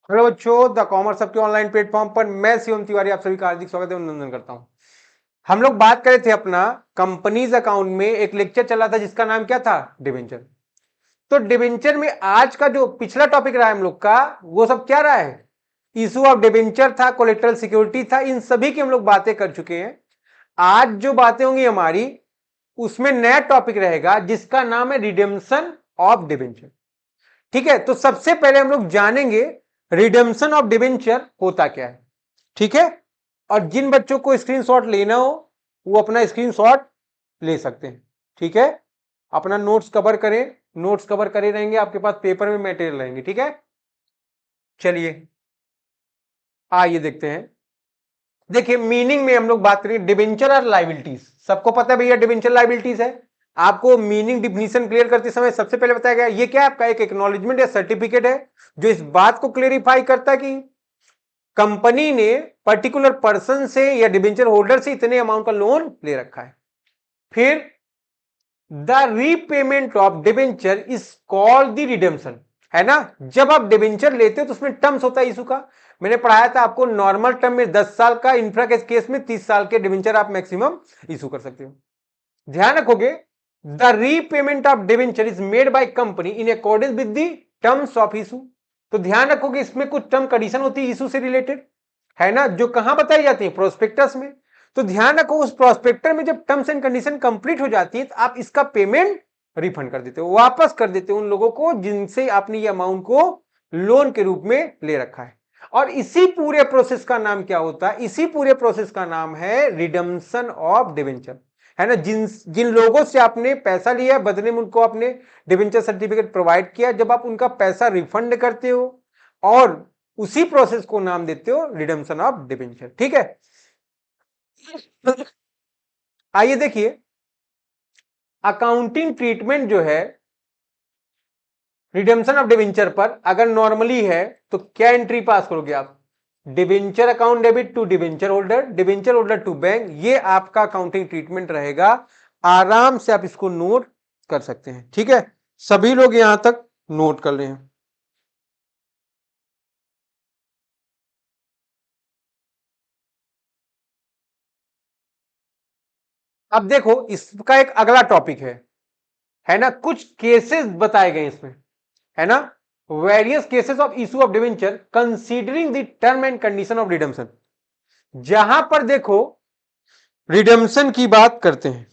Hello बच्चों, the commerce सबके online platform पर मैं शिवम तिवारी आप सभी का हार्दिक स्वागत है, अभिनंदन करता हूं। हम लोग बात कर रहे थे अपना कंपनीज अकाउंट में एक लेक्चर चला था जिसका नाम क्या था, डिबेंचर। तो डिबेंचर में आज का जो पिछला टॉपिक रहा है हम लोग का, वो सब क्या रहा है, इशू ऑफ डिबेंचर था, कोलेटरल सिक्योरिटी था, इन सभी की हम लोग बातें कर चुके हैं। आज जो बातें होंगी हमारी, उसमें नया टॉपिक रहेगा जिसका नाम है रिडेम्पशन ऑफ डिबेंचर। ठीक है, तो सबसे पहले हम लोग जानेंगे रिडेम्पशन ऑफ डिबेंचर होता क्या है। ठीक है, और जिन बच्चों को स्क्रीनशॉट लेना हो वो अपना स्क्रीनशॉट ले सकते हैं। ठीक है, अपना नोट्स कवर करें, नोट्स कवर करे रहेंगे, आपके पास पेपर में मटेरियल रहेंगे। ठीक है, चलिए आइए देखते हैं। देखिए, मीनिंग में हम लोग बात करेंगे डिबेंचर और लाइबिलिटीज। सबको पता है भैया डिबेंचर लाइबिलिटीज है। आपको मीनिंग डिफिनीशन क्लियर करते समय सबसे पहले बताया गया ये क्या, आपका एक एक्नॉलेजमेंट या सर्टिफिकेट है जो इस बात को क्लेरिफाई करता है कि कंपनी ने पर्टिकुलर पर्सन से या डिबेंचर होल्डर से इतने अमाउंट का लोन ले रखा है। फिर the repayment of debenture is called the redemption, है ना। जब आप डिबेंचर लेते हो तो उसमें टर्म्स होता है इशू का। मैंने पढ़ाया था आपको, नॉर्मल टर्म में 10 साल का, इंफ्रा के केस में 30 साल के डिबेंचर आप मैक्सिमम इशू कर सकते हो। ध्यान रखोगे, the repayment of debenture is made by company in accordance with the terms of issue. तो ध्यान रखोगे इसमें कुछ टर्म कंडीशन होती है इशू से रिलेटेड, है ना, जो कहां बताई जाती है, प्रोस्पेक्टस में। तो ध्यान रखो उस प्रोस्पेक्टर में जब टर्म्स एंड कंडीशन कंप्लीट हो जाती है तो आप इसका पेमेंट रिफंड कर देते हो, वापस कर देते हो उन लोगों को जिनसे आपने ये अमाउंट को लोन के रूप में ले रखा है। और इसी पूरे प्रोसेस का नाम क्या होता है, इसी पूरे प्रोसेस का नाम है रिडम्पशन ऑफ डिबेंचर, है ना। जिन जिन लोगों से आपने पैसा लिया, बदले में उनको आपने डिबेंचर सर्टिफिकेट प्रोवाइड किया, जब आप उनका पैसा रिफंड करते हो और उसी प्रोसेस को नाम देते हो रिडम्पशन ऑफ डिबेंचर। ठीक है, आइए देखिए अकाउंटिंग ट्रीटमेंट जो है रिडेम्पशन ऑफ डिबेंचर पर अगर नॉर्मली है तो क्या एंट्री पास करोगे आप, debenture account debit to debenture holder, debenture holder to bank, ये आपका अकाउंटिंग ट्रीटमेंट रहेगा। आराम से आप इसको नोट कर सकते हैं। ठीक है, सभी लोग यहां तक नोट कर रहे हैं। अब देखो इसका एक अगला टॉपिक है ना, कुछ केसेस बताए गए इसमें, है ना, various cases of issue of debenture considering the term and condition of redemption. जहां पर देखो रिडेम्पशन की बात करते हैं,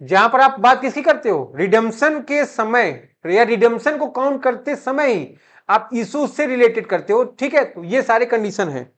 जहां पर आप बात किसकी करते हो, रिडेम्पशन के समय या रिडेम्पशन को काउंट करते समय ही आप इशू से रिलेटेड करते हो। ठीक है, तो ये सारे कंडीशन है।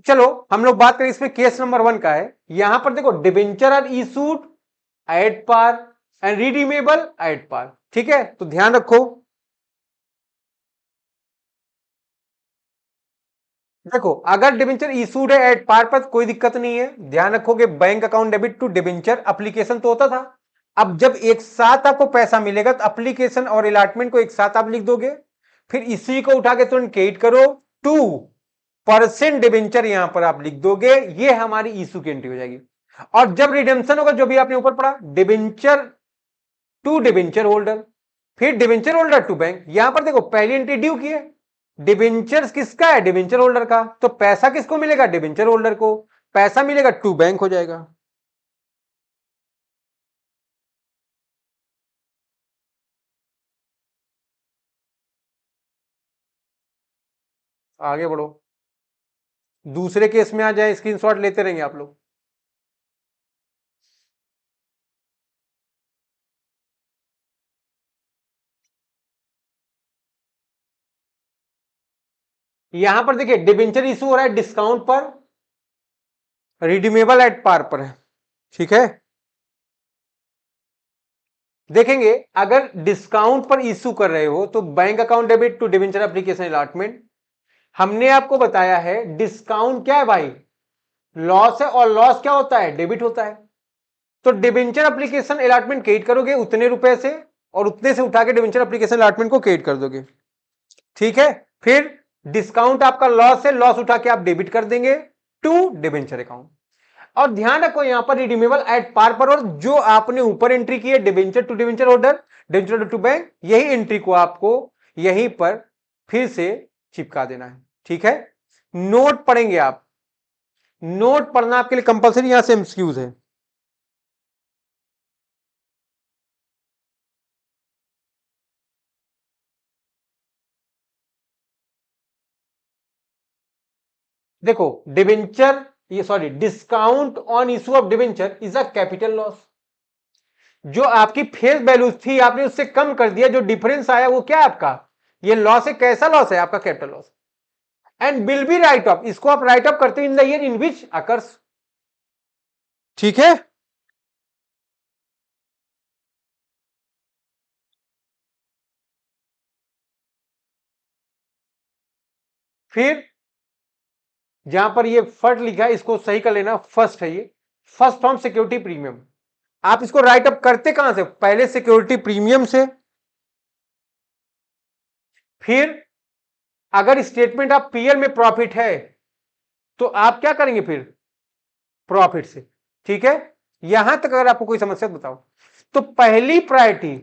चलो हम लोग बात करें इसमें केस नंबर 1 का है। यहां पर देखो debenture are issued at par and redeemable at par. ठीक है, तो ध्यान रखो, देखो अगर डिबेंचर इशूड है एट पार पर कोई दिक्कत नहीं है। ध्यान रखोगे bank account debit to debenture application तो होता था। अब जब एक साथ आपको पैसा मिलेगा तो एप्लीकेशन और अलॉटमेंट को एक साथ आप लिख दोगे, फिर इसी को उठा के तुरंत क्रेडिट करो, 2% डिबेंचर यहां पर आप लिख दोगे, ये हमारी इशू की एंट्री हो जाएगी। और जब रिडेम्पशन होगा, जो भी आपने ऊपर पढ़ा, डिबेंचर टू डिबेंचर होल्डर, फिर डिबेंचर होल्डर टू बैंक। यहां पर देखो पहली एंट्री ड्यू की है, डिबेंचर किसका है, डिबेंचर होल्डर का, तो पैसा किसको मिलेगा, डिबेंचर होल्डर को, पैसा मिलेगा टू बैंक हो जाएगा। आगे बढ़ो, दूसरे केस में आ जाए, स्क्रीनशॉट लेते रहेंगे आप लोग। यहां पर देखिए डिबेंचर इशू हो रहा है डिस्काउंट पर, रिडीमेबल एट पार पर है। ठीक है, देखेंगे अगर डिस्काउंट पर इशू कर रहे हो तो bank account debit to debenture application allotment. हमने आपको बताया है डिस्काउंट क्या है भाई, लॉस है, और लॉस क्या होता है, डेबिट होता है। तो डिबेंचर एप्लीकेशन अलॉटमेंट क्रेडिट करोगे उतने रुपए से, और उतने से उठा के डिबेंचर एप्लीकेशन अलॉटमेंट को क्रेडिट कर दोगे। ठीक है, फिर डिस्काउंट आपका लॉस है, लॉस उठा के आप डेबिट कर देंगे टू डिबेंचर अकाउंट। और ध्यान रखो यहां पर रिडीमेबल एट पार पर, और जो आपने ऊपर एंट्री की है debenture to debenture holder, debenture holder to bank, यही एंट्री को आपको यहीं पर फिर से चिपका देना है। ठीक है, नोट पढ़ेंगे आप, नोट पढ़ना आपके लिए कंपलसरी, यहां से एमसीक्यूज है। देखो डिबेंचर, ये sorry, discount on issue of debenture is a capital loss. जो आपकी फेस वैल्यू थी आपने उससे कम कर दिया, जो डिफरेंस आया वो क्या है आपका, ये लॉस है। कैसा लॉस है आपका, capital loss. And will be right of, इसको आप राइट ऑफ करते हो in the year in which occurs. ठीक है, फिर जहां पर ये फर्स्ट लिखा है इसको सही कर लेना, फर्स्ट है ये, फर्स्ट फ्रॉम सिक्योरिटी प्रीमियम। आप इसको राइट अप करते कहां से, पहले सिक्योरिटी प्रीमियम से, फिर अगर स्टेटमेंट ऑफ पीएल में प्रॉफिट है तो आप क्या करेंगे फिर, प्रॉफिट से। ठीक है, यहां तक अगर आपको कोई समस्या बताओ, तो पहली प्रायोरिटी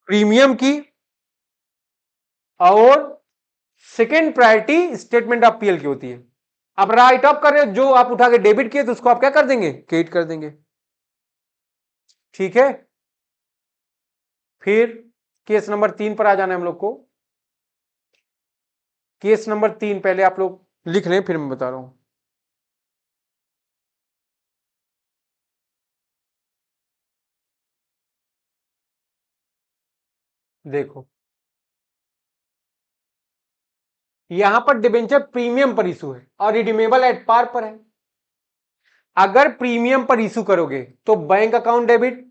प्रीमियम की और second priority statement of PL की होती है। अब राइट ऑफ कर रहे हो, जो आप उठा के डेबिट किए तो उसको आप क्या कर देंगे, क्रेडिट कर देंगे। ठीक है, फिर केस नंबर 3 पर आ जाना है हम लोग को। केस नंबर 3 पहले आप लोग लिख लें, फिर मैं बता रहा हूं। देखो यहां पर डिबेंचर प्रीमियम पर इशू है और रिडीमेबल एट पार पर है। अगर प्रीमियम पर इशू करोगे तो bank account debit,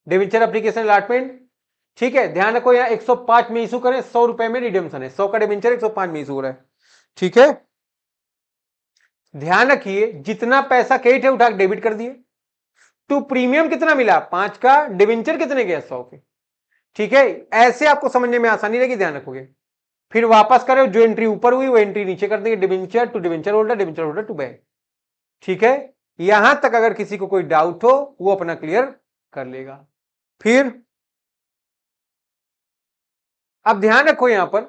debenture application allotment. ठीक है, ध्यान रखो यहां 105 में इशू करें, 100 रुपए में रिडेम्पशन है, 100 का डिबेंचर 105 में इशू हो रहा है। ठीक है, ध्यान रखिए जितना पैसा क्रेडिट है उठा के डेबिट कर दिए, तो प्रीमियम कितना मिला 5 का, डिबेंचर कितने गए 100 के। ठीक है, ऐसे आपको समझने में आसानी रहेगी, ध्यान रखोगे। फिर वापस करो, जो एंट्री ऊपर हुई वो एंट्री नीचे कर देंगे, debenture to debenture holder, debenture holder to bank. ठीक है, यहां तक अगर किसी को कोई डाउट हो वो अपना क्लियर कर लेगा। फिर अब ध्यान रखो यहां पर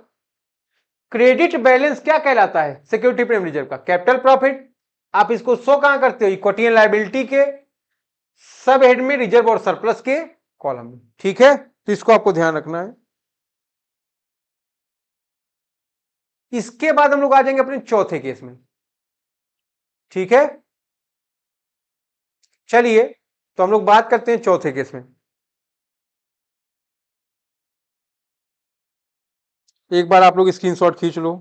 क्रेडिट बैलेंस क्या कहलाता है, सिक्योरिटी प्रीमियम रिजर्व का कैपिटल प्रॉफिट। आप इसको शो कहां करते हो, इक्विटी एंड लायबिलिटी के सब हेड में, रिजर्व और सरप्लस के कॉलम में। ठीक है, तो इसको आपको ध्यान रखना है। इसके बाद हम लोग आ जाएंगे अपने चौथे केस में। ठीक है, चलिए तो हम लोग बात करते हैं चौथे केस में। एक बार आप लोग स्क्रीनशॉट खींच लो।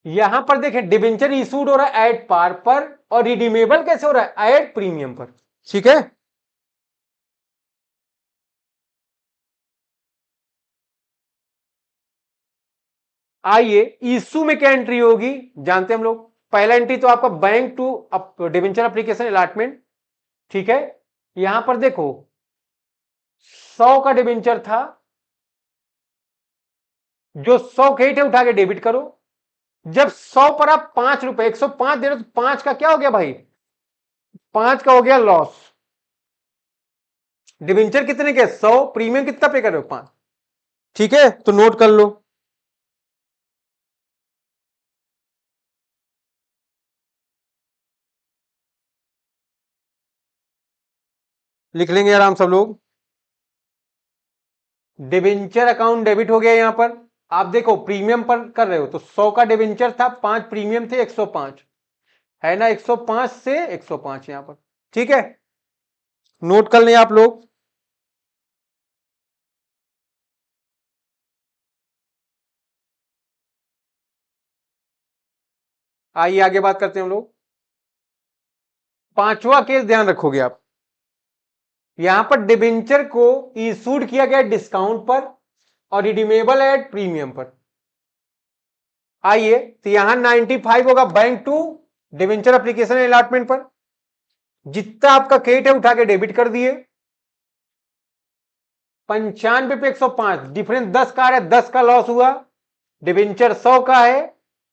यहां पर देखें डिबेंचर इशूड हो रहा है एट पार पर, और रिडीमेबल कैसे हो रहा है, एट प्रीमियम पर। ठीक है, आइए इशू में क्या एंट्री होगी जानते हैं हम लोग। पहला एंट्री तो आपका bank to debenture application allotment. ठीक है, यहां पर देखो 100 का डिबेंचर था, जो 100 क्रेडिट है उठा के डेबिट करो। जब 100 पर आप 5 रुपए 105 दे रहे हो तो 5 का क्या हो गया भाई, 5 का हो गया लॉस। डिबेंचर कितने के 100, प्रीमियम कितना पे कर रहे हो 5। ठीक है, तो नोट कर लो। लिख लेंगे आराम सब लोग। डिबेंचर अकाउंट डेबिट हो गया यहां पर। आप देखो प्रीमियम पर कर रहे हो तो 100 का डिबेंचर था, 5 प्रीमियम थे, 105 है ना, 105 से 105 यहां पर। ठीक है, नोट कर लें आप लोग। आइए आगे बात करते हैं हम लोग। पांचवा केस ध्यान रखोगे आप, यहां पर डिबेंचर को इशूड किया गया डिस्काउंट पर और रिडीमेबल एट प्रीमियम पर। आइए तो यहां 95 होगा bank to debenture application allotment पर। जितना आपका क्रेडिट है उठा के डेबिट कर दिए, 95 पे 105, डिफरेंस 10 का आ रहा है, 10 का लॉस हुआ, डिवेंचर 100 का है,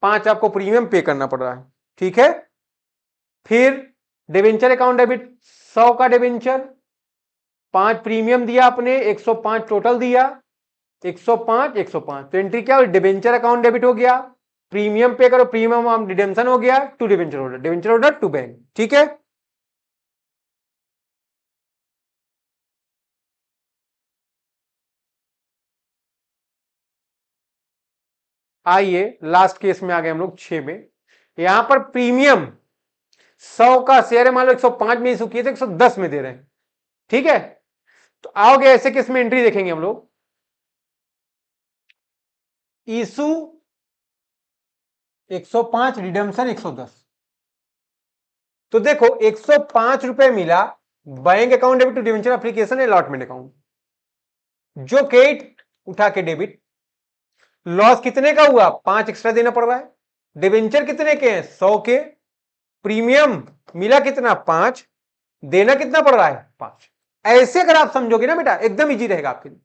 5 आपको प्रीमियम पे करना पड़ रहा है, ठीक है। फिर डिवेंचर अकाउंट डेबिट 100 का डिवेंचर, 5 प्रीमियम दिया आपने, 105 टोटल दिया, 105 105, तो एंट्री क्या हो, डिवेंचर अकाउंट डेबिट हो गया, प्रीमियम पे करो, प्रीमियम रिडेम्पशन हो गया to debenture holder, debenture holder to bank, ठीक है। आइए लास्ट केस में आ गए हम लोग 6 में। यहां पर प्रीमियम 100 का शेयर है, मान लो 105 में इशू किए थे, 110 में दे रहे हैं, ठीक है। तो आओगे ऐसे केस में एंट्री देखेंगे हम लोग, इशू 105, रिडम्पशन 110। तो देखो 105 रुपए मिला, bank account debit to debenture application allotment account, जो क्रेडिट उठा के डेबिट, लॉस कितने का हुआ, 5 एक्स्ट्रा देना पड़ रहा है, डिवेंचर कितने के हैं, 100 के, प्रीमियम मिला कितना, 5, देना कितना पड़ रहा है, 5। ऐसे अगर आप समझोगे ना बेटा, एकदम इजी रहेगा आपके लिए।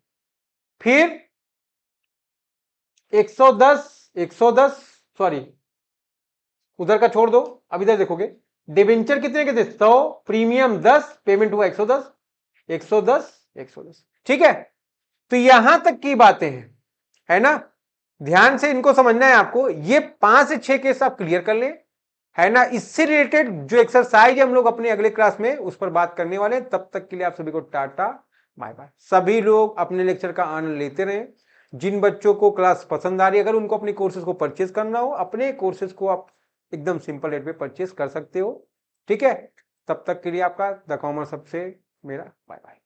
फिर 110 सॉरी उधर का छोड़ दो, अब इधर देखोगे, डिवेंचर कितने के थे, 100, प्रीमियम 10, पेमेंट हुआ 110 110 110, ठीक है। तो यहां तक की बातें हैं, है ना, ध्यान से इनको समझना है आपको। ये 5 से 6 केस आप क्लियर कर लें, है ना। इससे रिलेटेड जो एक्सरसाइज हम लोग अपने अगले क्लास में उस पर बात करने वाले हैं। तब तक के लिए आप सभी को टाटा बाय बाय। सभी लोग अपने लेक्चर का आनंद लेते रहे। जिन बच्चों को क्लास पसंद आ रही है, अगर उनको अपने कोर्सेज को परचेज करना हो, अपने कोर्सेज को आप एकदम सिंपल रेट पे परचेज कर सकते हो, ठीक है। तब तक के लिए आपका द कॉमर्स हब से मेरा बाय बाय।